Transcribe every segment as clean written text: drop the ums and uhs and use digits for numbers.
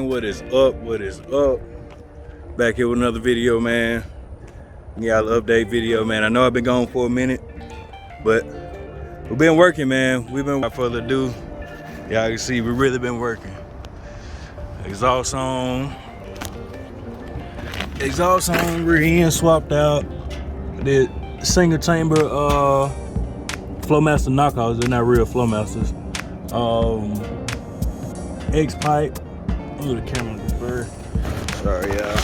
What is up? What is up? Back here with another video, man. Y'all update video, man. I know I've been gone for a minute, but we've been working, man. We've been, without further ado, y'all can see we really been working. Exhaust on, rear end swapped out. The single chamber Flowmaster knockouts, they're not real Flowmasters. X pipe. Move the camera defer. Sorry, y'all.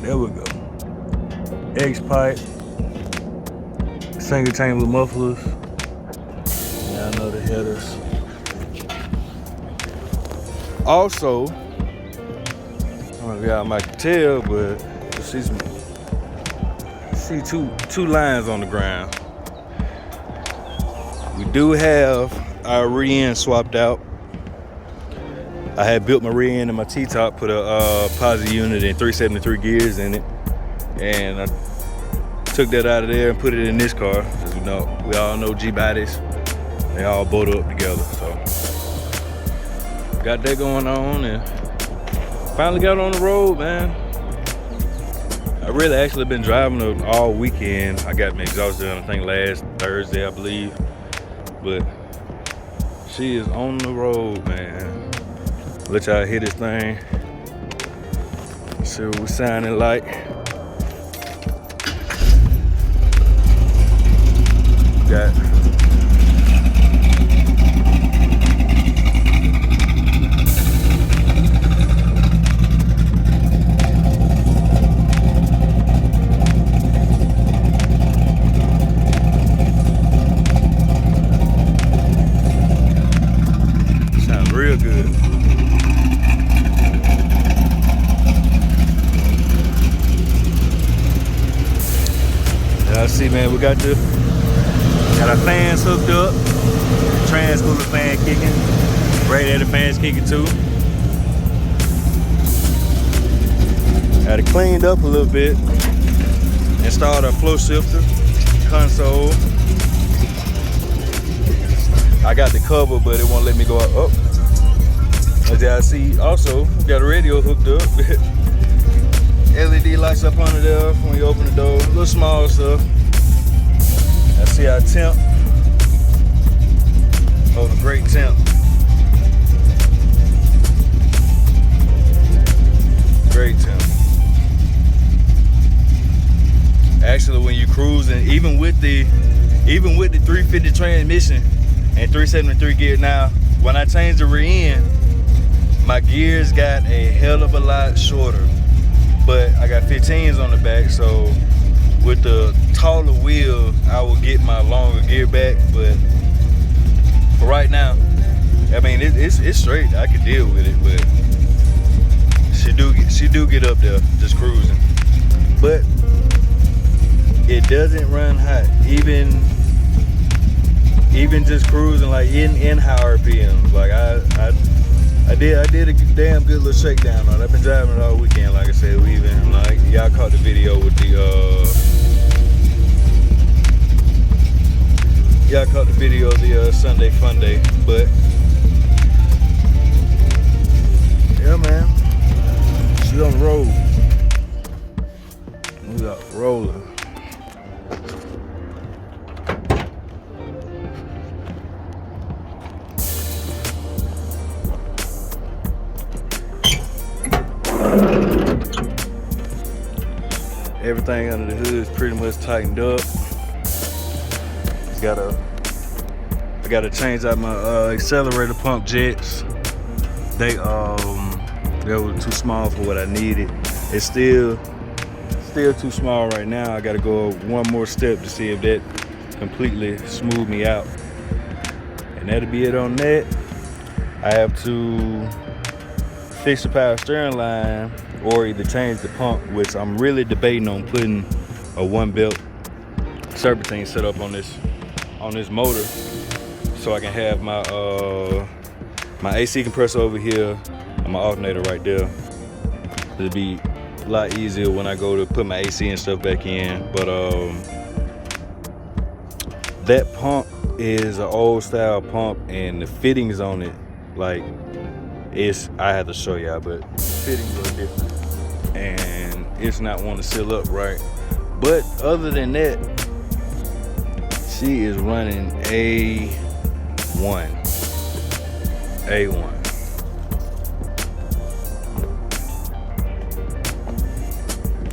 There we go. X pipe. Single chamber mufflers. Y'all know the headers. Also, I don't know if y'all might tell, but you see two lines on the ground. We do have our rear end swapped out. I had built my rear end and my T-top, put a posi unit and 373 gears in it, and I took that out of there and put it in this car. As we all know G-bodies, they all bolt up together. So got that going on and finally got on the road, man. I really actually been driving all weekend. I got my exhaust done, I think last Thursday, I believe. But she is on the road, man. Let y'all hear this thing. See what we're sounding like. Got real good. Y'all see, man, we got our fans hooked up. Trans cooler fan kicking. Radiator fans kicking too. Got it cleaned up a little bit. Installed our flow shifter console. I got the cover, but it won't let me go up. As y'all see, also got a radio hooked up. LED lights up under there when you open the door. Little small stuff. I see our temp. Oh, the great temp. Great temp. Actually, when you cruising, even with the 350 transmission and 373 gear now, when I changed the rear end, my gears got a hell of a lot shorter, but I got 15s on the back, so with the taller wheel, I will get my longer gear back. But for right now, I mean, it's straight. I can deal with it, but she do get up there just cruising. But it doesn't run hot, even just cruising like in high RPMs. Like I did a damn good little shakedown on it. I've been driving it all weekend, like I said. We even, like, y'all caught the video with the Sunday fun day. But yeah, man, she on the road. We got rolling. Everything under the hood is pretty much tightened up. I gotta change out my accelerator pump jets. They were too small for what I needed. It's still too small right now. I gotta go one more step to see if that completely smooth me out. And that'll be it on that. I have to fix the power steering line or either change the pump, which I'm really debating on putting a one belt serpentine set up on this motor, so I can have my my AC compressor over here and my alternator right there. It'll be a lot easier when I go to put my AC and stuff back in. But that pump is an old style pump, and the fittings on it, like, I have to show y'all, but fittings are different, and it's not want to seal up right. But other than that, she is running A1.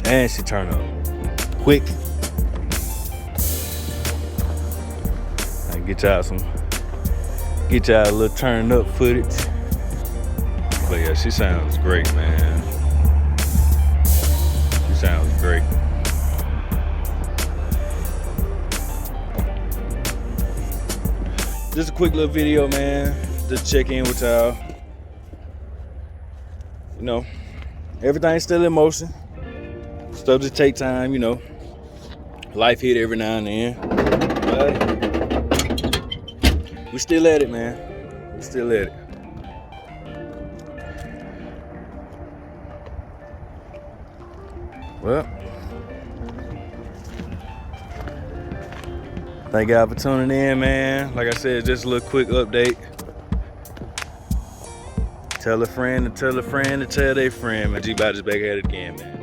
And she turn up quick. I get y'all a little turn up footage. But yeah, she sounds great, man. She sounds great. Just a quick little video, man. Just check in with y'all. You know, everything's still in motion. Stuff just take time, you know. Life hit every now and then. But we still at it, man. We still at it. Well, thank y'all for tuning in, man. Like I said, just a little quick update. Tell a friend to tell a friend to tell their friend, man. G-Body's back at it again, man.